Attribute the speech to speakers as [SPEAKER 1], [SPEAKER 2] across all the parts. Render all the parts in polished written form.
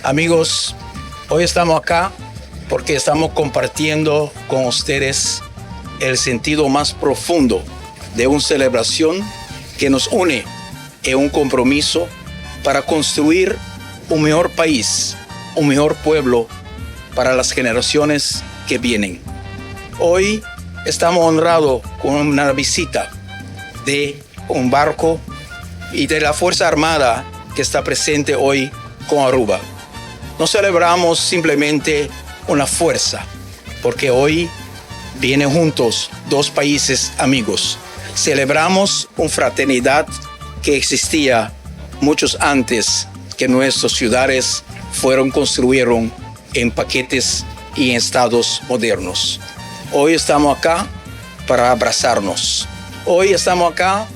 [SPEAKER 1] Amigos, hoy estamos acá porque estamos compartiendo con ustedes el sentido más profundo de una celebración que nos une en un compromiso para construir un mejor país, un mejor pueblo para las generaciones que vienen. Hoy estamos honrados con una visita de un barco y de la Fuerza Armada que está presente hoy con Aruba. No celebramos simplemente una fuerza, porque hoy vienen juntos dos países amigos. Celebramos una fraternidad que existía muchos antes que nuestras ciudades fueron construidas en paquetes y en estados modernos. Hoy estamos acá para abrazarnos. Hoy estamos acá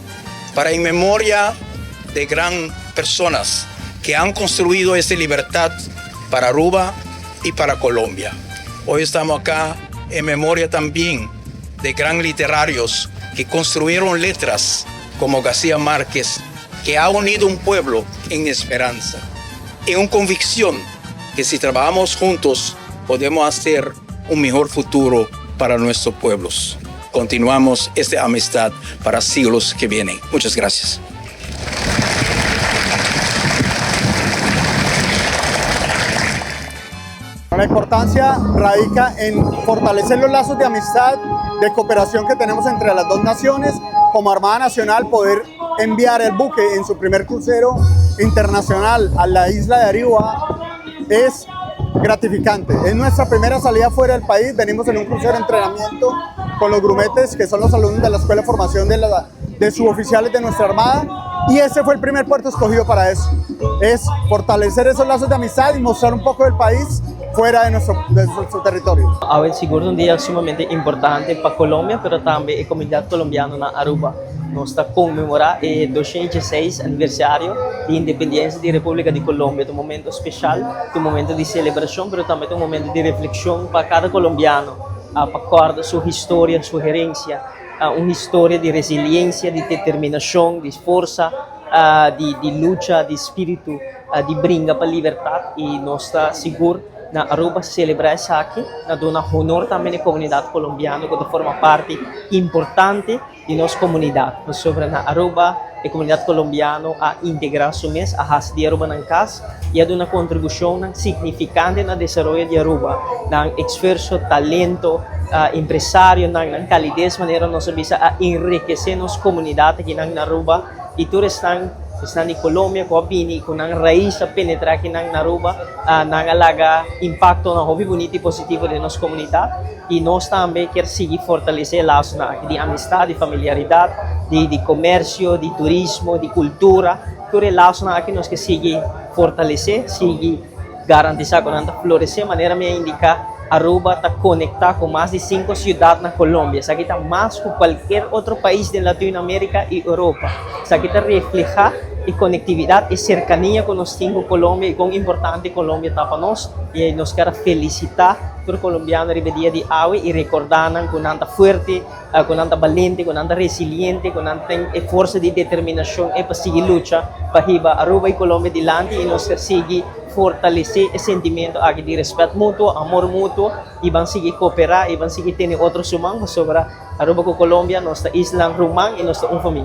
[SPEAKER 1] para en memoria de grandes personas que han construido esta libertad para Aruba y para Colombia. Hoy estamos acá en memoria también de grandes literarios que construyeron letras como García Márquez, que ha unido un pueblo en esperanza, en una convicción que si trabajamos juntos podemos hacer un mejor futuro para nuestros pueblos. Continuamos esta amistad para siglos que vienen. Muchas gracias.
[SPEAKER 2] La importancia radica en fortalecer los lazos de amistad, de cooperación que tenemos entre las dos naciones. Como Armada Nacional, poder enviar el buque en su primer crucero internacional a la isla de Aruba es gratificante. Es nuestra primera salida fuera del país. Venimos en un crucero de entrenamiento con los grumetes, que son los alumnos de la Escuela de Formación de suboficiales de nuestra Armada. Y ese fue el primer puerto escogido para eso. Es fortalecer esos lazos de amistad y mostrar un poco del país fuera de nuestro territorio.
[SPEAKER 3] Hoy seguro un día sumamente importante para Colombia, pero también la comunidad colombiana en Aruba. Nos está conmemorando el 216 aniversario de independencia de la República de Colombia. Es un momento especial, un momento de celebración, pero también un momento de reflexión para cada colombiano, para recordar su historia, su herencia, una historia de resiliencia, de determinación, de fuerza, de lucha, de espíritu, de brinca para la libertad. Y nos está seguro na Aruba celebrar isso aqui, na dona honor também a comunidade colombiana que forma parte importante de nossa comunidade. Nós sobre na Aruba a comunidade colombiana a integrar su mês a raça de Aruba na casa e a uma contribuição significante no desenvolvimento de Aruba, na esforço, talento, empresário, na calidez maneira nós visa a enriquecer nossa comunidade aqui na Aruba e todos estão em Colômbia com a Bini, com a raiz a penetrar aqui na Aruba, na alaga impacto na hobby bonito e positivo de nossa comunidade e nós também queremos seguir fortalecer laços de amizade, de familiaridade, de comércio, de turismo, de cultura, todos os laços que nós queremos seguir fortalecer, seguir garantizar com a florescer, maneira me indicar Aruba está conectada com mais de 5 cidades na Colômbia. Isso aqui está mais que qualquer outro país de Latinoamérica e Europa. Isso aqui está reflejar a conectividade e cercania com nós temos Colômbia e quão importante Colômbia está para nós. E nós queremos felicitar todo colombiano no dia de hoje e recordar com tanta forte, com tanta valente, com tanta resiliente, com tanta força de determinação e para seguir luta para levar Aruba e Colômbia adiante e nós seguir fortalecer esse sentimento aqui de respeito mútuo, amor mútuo e vão seguir cooperar e vão seguir ter outros humanos sobre Aruba com Colômbia, nossa isla romana e nossa família.